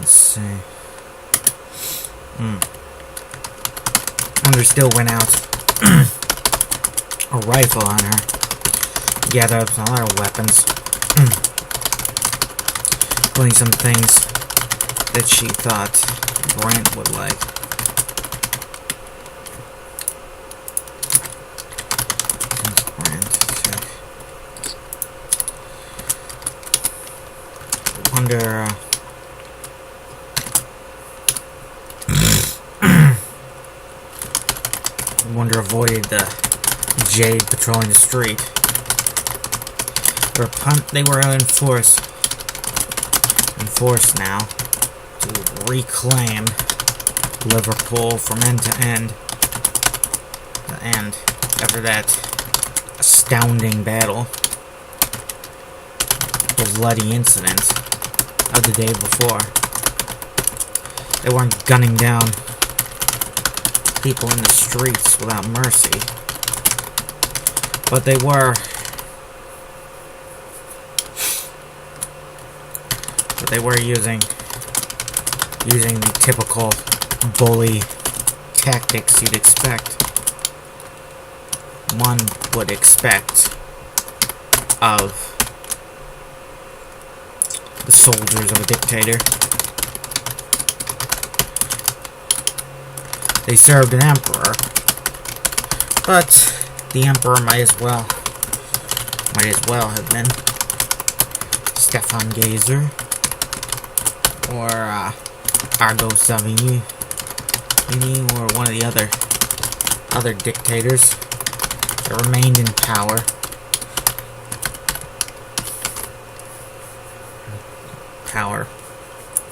Let's see. Wonder still went out. A rifle on her. Gathered up some other weapons. Including some things that she thought Brant would like. Wonder Wonder avoided the Jade patrolling the street. They were in force now to reclaim Liverpool from end to end. And after that astounding battle, the bloody incident of the day before, they weren't gunning down people in the streets without mercy, but they were using the typical bully tactics you'd expect. One would expect of the soldiers of a dictator. They served an emperor, but the emperor might as well have been Stefan Gazer or Argo Savigny, or one of the other dictators that remained in power.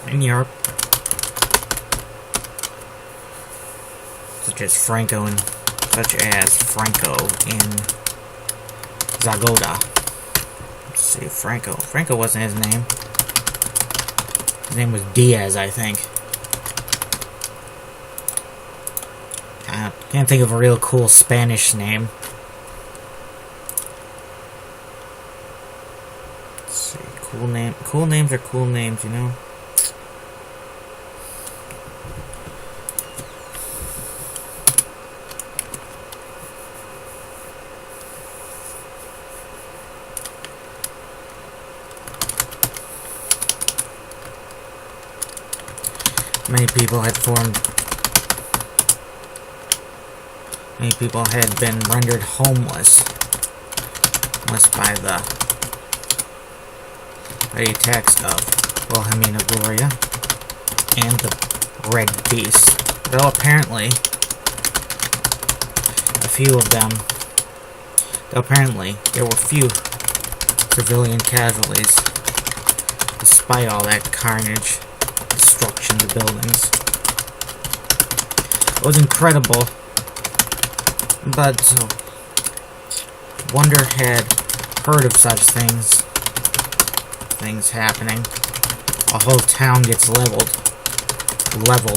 In Europe, such as Franco in Zagoda. Let's see, Franco wasn't his name. His name was Diaz, I think. I can't think of a real cool Spanish name. Let's see, cool names are cool names, you know? Many people had been rendered homeless by the attacks of Wilhelmina Gloria and the Red Beast. Though apparently there were few civilian casualties despite all that carnage. Destruction to buildings. It was incredible, but Wonder had heard of such things happening. A whole town gets leveled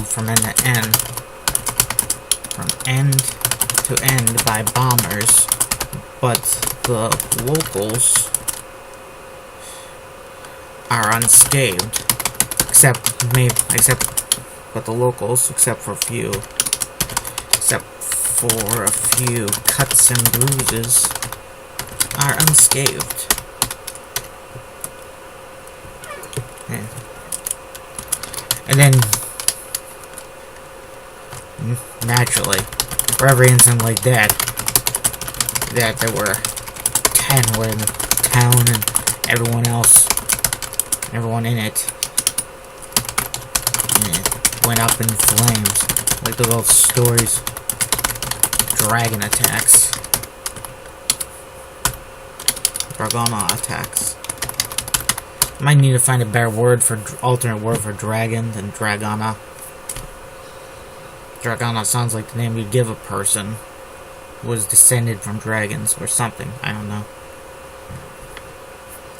from end to end by bombers, but the locals are unscathed. Except for a few cuts and bruises, are unscathed. Yeah. And then, naturally, for every incident like that there were 10 were in the town, and everyone in it went up in flames, like those old stories, dragon attacks, Dragona attacks. Might need to find a better alternate word for dragon than Dragona. Dragona sounds like the name you'd give a person who was descended from dragons or something. I don't know.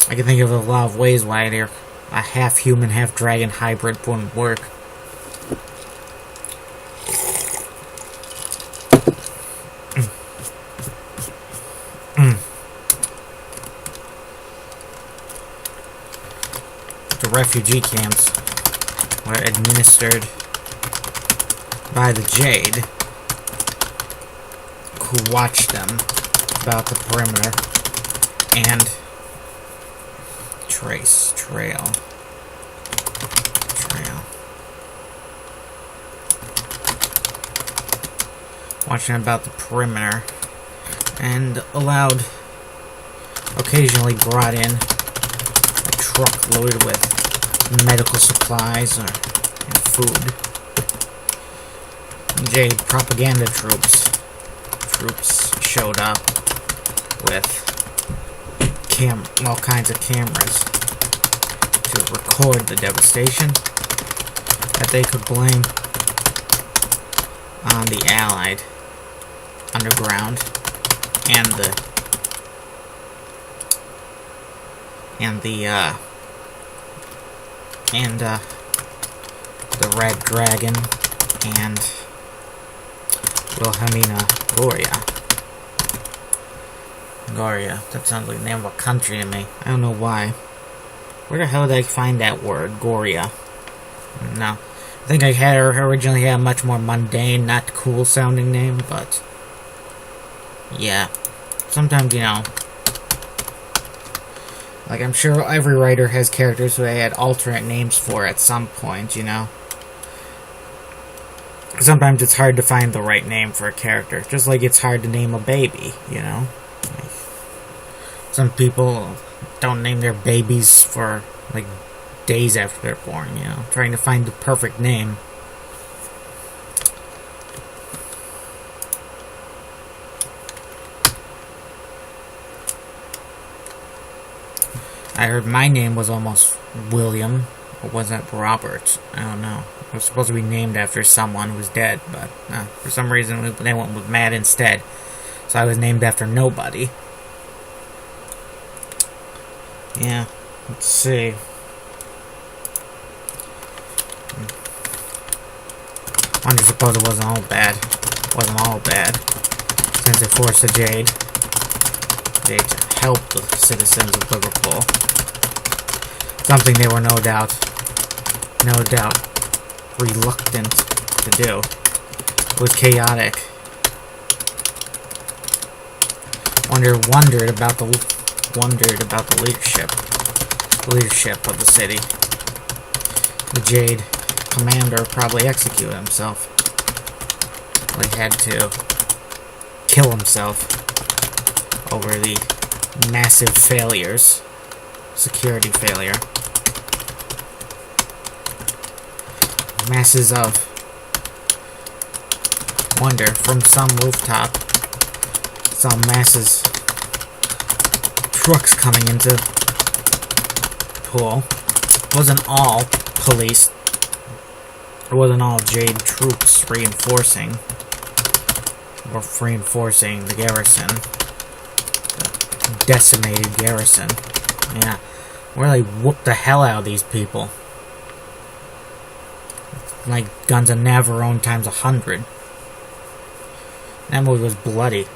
I can think of a lot of ways why a half-human, half-dragon hybrid wouldn't work. The refugee camps were administered by the Jade, who watched them about the perimeter and trail. Watching about the perimeter and occasionally brought in a truck loaded with medical supplies and food. Jade propaganda troops showed up with all kinds of cameras to record the devastation that they could blame on the Allied underground and the Red Dragon and Wilhelmina Goria. That sounds like the name of a country to me. I don't know why. Where the hell did I find that word, Goria? No. I think I originally had a much more mundane, not cool sounding name, but yeah. Sometimes, like I'm sure every writer has characters who they had alternate names for at some point, Sometimes it's hard to find the right name for a character, just like it's hard to name a baby, Like, some people don't name their babies for, like, days after they're born, Trying to find the perfect name. I heard my name was almost William, or was that Robert? I don't know. It was supposed to be named after someone who was dead, but for some reason they went with Matt instead. So I was named after nobody. Yeah, let's see. I suppose it wasn't all bad. Since they forced the Jade to help the citizens of Liverpool. Something they were no doubt reluctant to do. It was chaotic. Wondered about the leadership of the city. The Jade commander probably executed himself. Well, he had to kill himself over the massive security failure. Masses of wonder from some rooftop. Saw masses trucks coming into the pool. It wasn't all police. It wasn't all Jade troops reinforcing the garrison. The decimated garrison. Yeah. Really whooped the hell out of these people. Like Guns of Navarone times 100. That movie was bloody.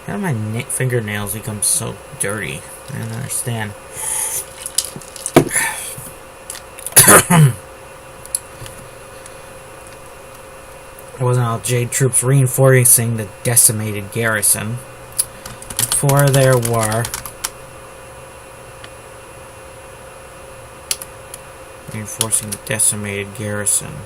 How did my fingernails become so dirty? I don't understand. It wasn't all Jade troops reinforcing the decimated garrison. For there were reinforcing the decimated garrison.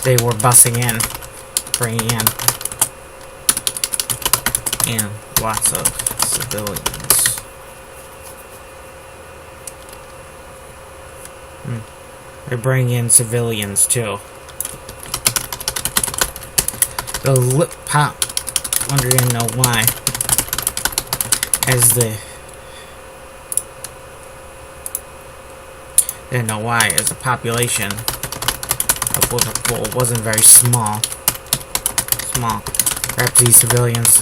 They were bussing in, bringing in lots of civilians. They're bringing in civilians too. The lip pop, wondering why, as the population of Liverpool wasn't very small. Perhaps these civilians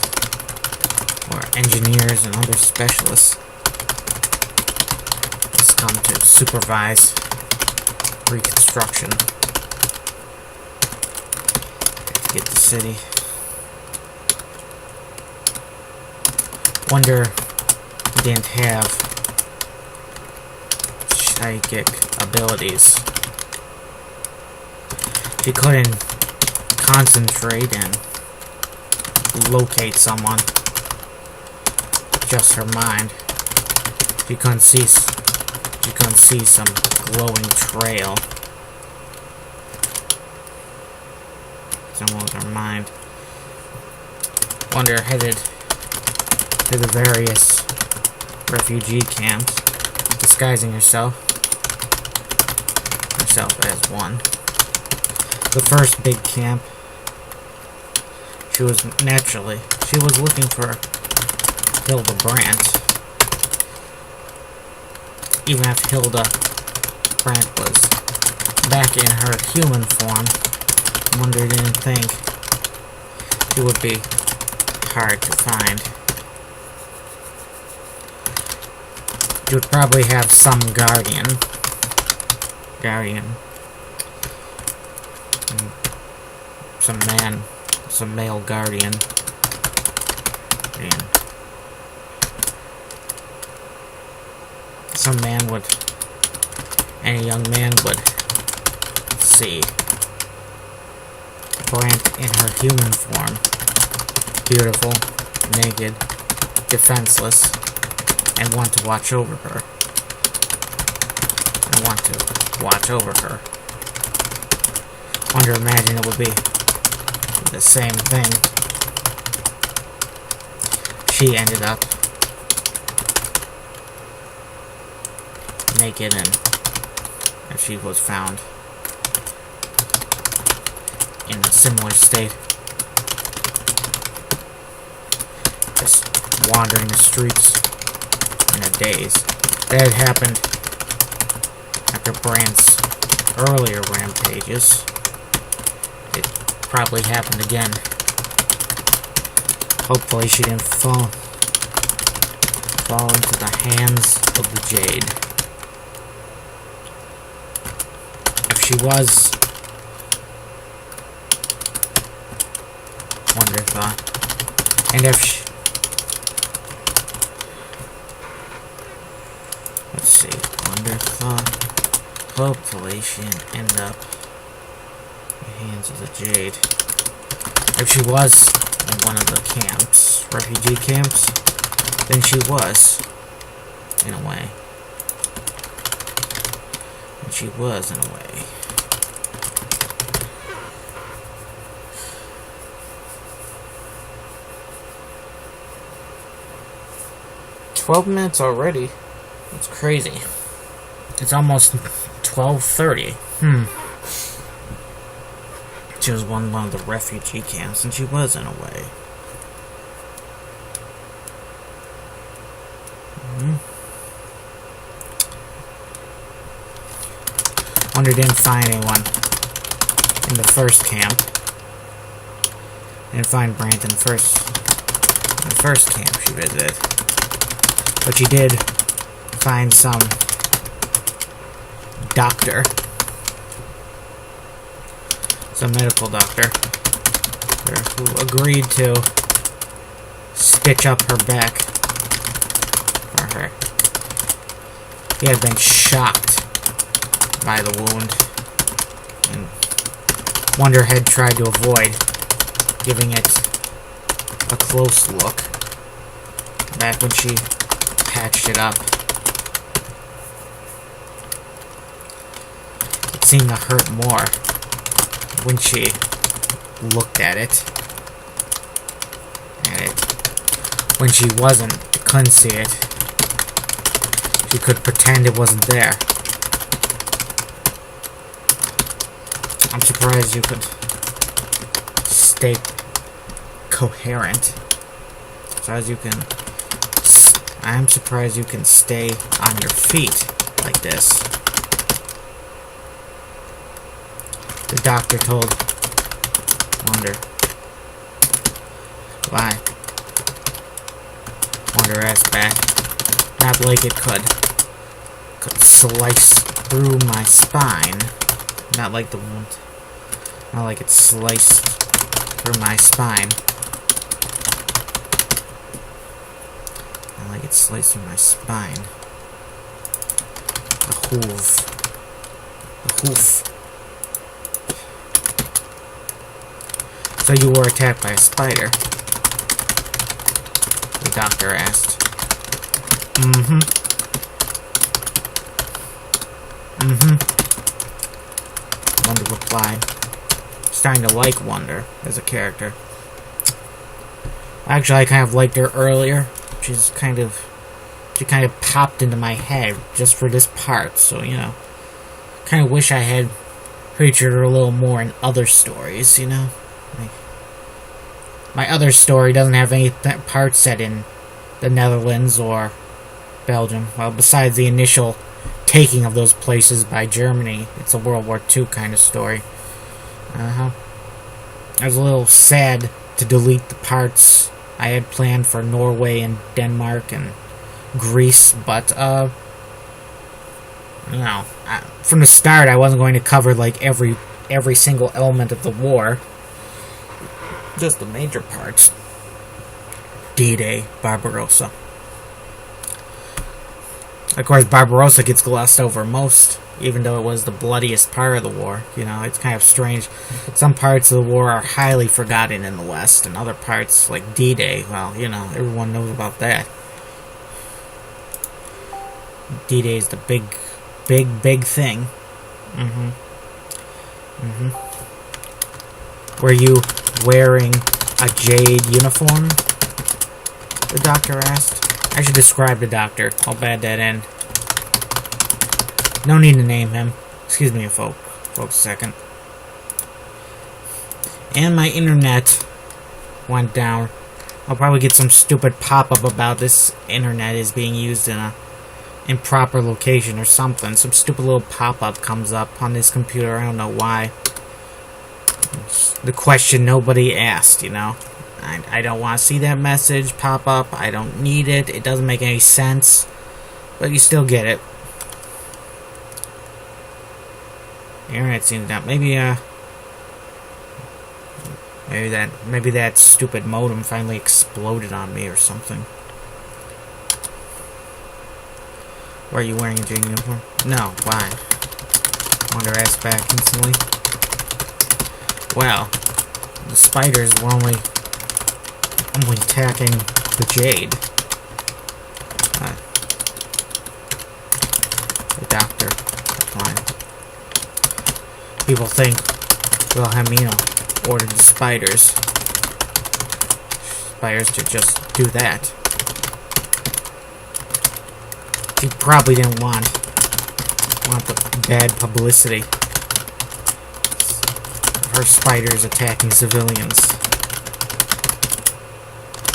or engineers and other specialists just come to supervise reconstruction. Get the city. Wonder he didn't have psychic abilities. She couldn't concentrate and locate someone. Just her mind. She couldn't see some glowing trail. Someone with her mind. Wonder headed to the various refugee camps, disguising herself as one. The first big camp, she was looking for Hilda Brandt. Even if Hilda Brandt was back in her human form, Wonder didn't think she would be hard to find. She would probably have some guardian. Some male guardian. And any young man would see Brandt in her human form. Beautiful, naked, defenseless, and want to watch over her. Wonder imagine it would be the same thing. She ended up naked and she was found in a similar state. Just wandering the streets in a daze. That had happened after Brandt's earlier rampages. It probably happened again. Hopefully she didn't fall into the hands of the Jade. If she was, Wonder thought, and if she, let's see, Wonder thought, hopefully she didn't end up in the hands of the Jade. If she was in one of the camps, refugee camps, then she was, in a way. And she was, in a way. 12 minutes already. That's crazy. It's almost 12:30. She was one of the refugee camps, and she was in a way. Wonder didn't find anyone in the first camp. Didn't find Brandt in the first camp she visited. But she did find some doctor. Some medical doctor who agreed to stitch up her back for her. He had been shocked by the wound, and Wonder had tried to avoid giving it a close look back when she patched it up. It seemed to hurt more when she looked at it. When she couldn't see it, she could pretend it wasn't there. I'm surprised you could stay coherent. I'm surprised you can stay on your feet like this. The doctor told Wonder why. Wonder asked back. Not like it could slice through my spine. Not like the wound. Not like it's sliced through my spine. Not like it's sliced through my spine. The hoof. The hoof. So you were attacked by a spider? The doctor asked. Mm-hmm. Wonder replied. Starting to like Wonder as a character. Actually, I kind of liked her earlier. She kind of popped into my head just for this part, so, you know. Kind of wish I had featured her a little more in other stories, you know. My other story doesn't have any parts set in the Netherlands or Belgium. Well, besides the initial taking of those places by Germany, it's a World War II kind of story. I was a little sad to delete the parts I had planned for Norway and Denmark and Greece, but, you know, from the start I wasn't going to cover, like, every single element of the war. Just the major parts. D-Day, Barbarossa. Of course, Barbarossa gets glossed over most, even though it was the bloodiest part of the war. You know, it's kind of strange. Some parts of the war are highly forgotten in the West, and other parts, like D-Day, well, you know, everyone knows about that. D-Day is the big thing. Were you wearing a jade uniform? The doctor asked. I should describe the doctor. I'll bad that end. No need to name him. Excuse me, folks a second. And my internet went down. I'll probably get some stupid pop-up about this internet is being used in a improper location or something. Some stupid little pop-up comes up on this computer. I don't know why. It's the question nobody asked, you know. I don't want to see that message pop up. I don't need it. It doesn't make any sense. But you still get it. The internet seems down. Maybe that stupid modem finally exploded on me or something. Why are you wearing a jean uniform? No, why? Wonder asked back instantly. Well, the spiders were only attacking the jade. The doctor replied. People think Wilhelmina ordered the spiders to just do that. She probably didn't want the bad publicity. Her spiders attacking civilians.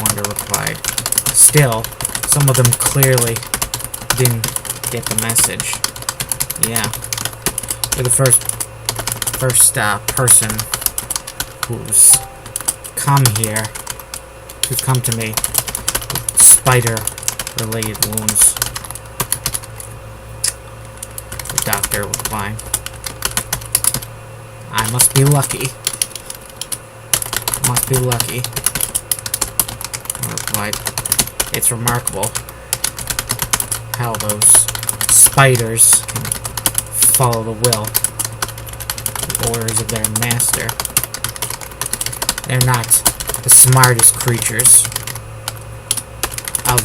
Wanda replied. Still, some of them clearly didn't get the message. Yeah. You're the first person who's come to me with spider-related wounds. The doctor replied. I must be lucky. Must be lucky. I replied. It's remarkable how those spiders can follow the will, the orders of their master. They're not the smartest creatures of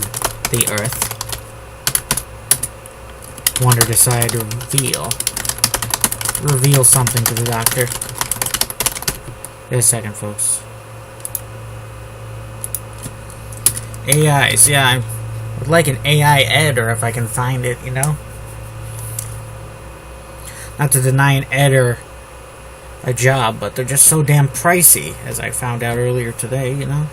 the earth. Wonder decided to reveal something to the doctor. Wait a second, folks. AIs, yeah, I would like an AI editor if I can find it, you know? Not to deny an editor a job, but they're just so damn pricey, as I found out earlier today, you know?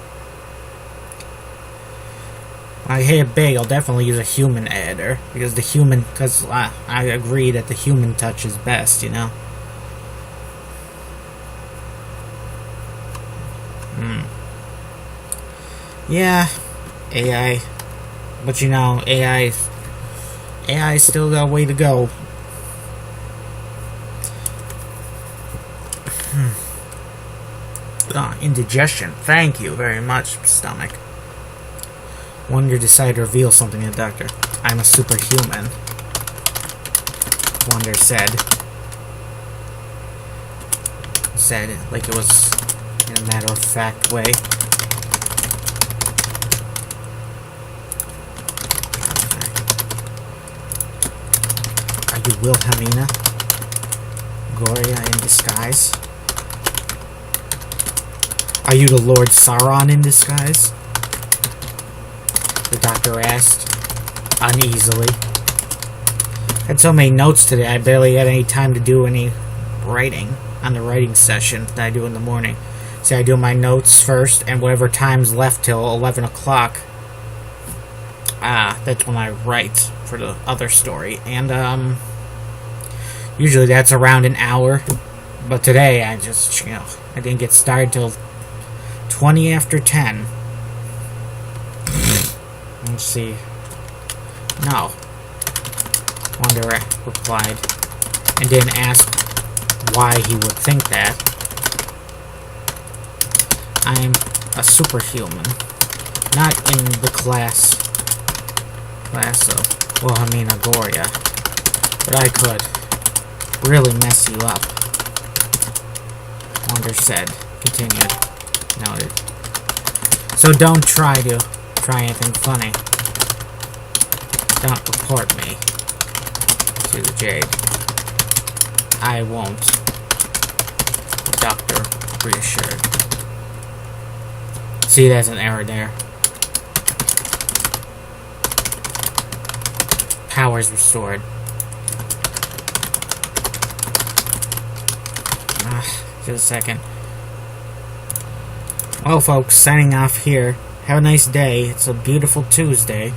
When I hit it big, I'll definitely use a human editor, because I agree that the human touch is best, you know? Yeah, AI, but you know, AI still got a way to go. Indigestion. Thank you very much, stomach. Wagner decided to reveal something to the doctor. I'm a superhuman, Wagner said. Said it like it was in a matter-of-fact way. Are you Wilhelmina? Gloria in disguise? Are you the Lord Sauron in disguise? The doctor asked, uneasily. I had so many notes today, I barely had any time to do any writing on the writing session that I do in the morning. See, I do my notes first, and whatever time's left till 11 o'clock, that's when I write for the other story. And, usually that's around an hour. But today, I just, I didn't get started till 20 after 10. Let's see. No. Wagner replied, and didn't ask why he would think that. I'm a superhuman. Not in the class of Wilhelmina Gloria. But I could really mess you up. Wagner said, continued, noted. So don't try anything funny. Don't report me to the Jade. I won't. The doctor reassured. See, there's an error there. Powers restored. Just a second. Well, folks, signing off here. Have a nice day. It's a beautiful Tuesday.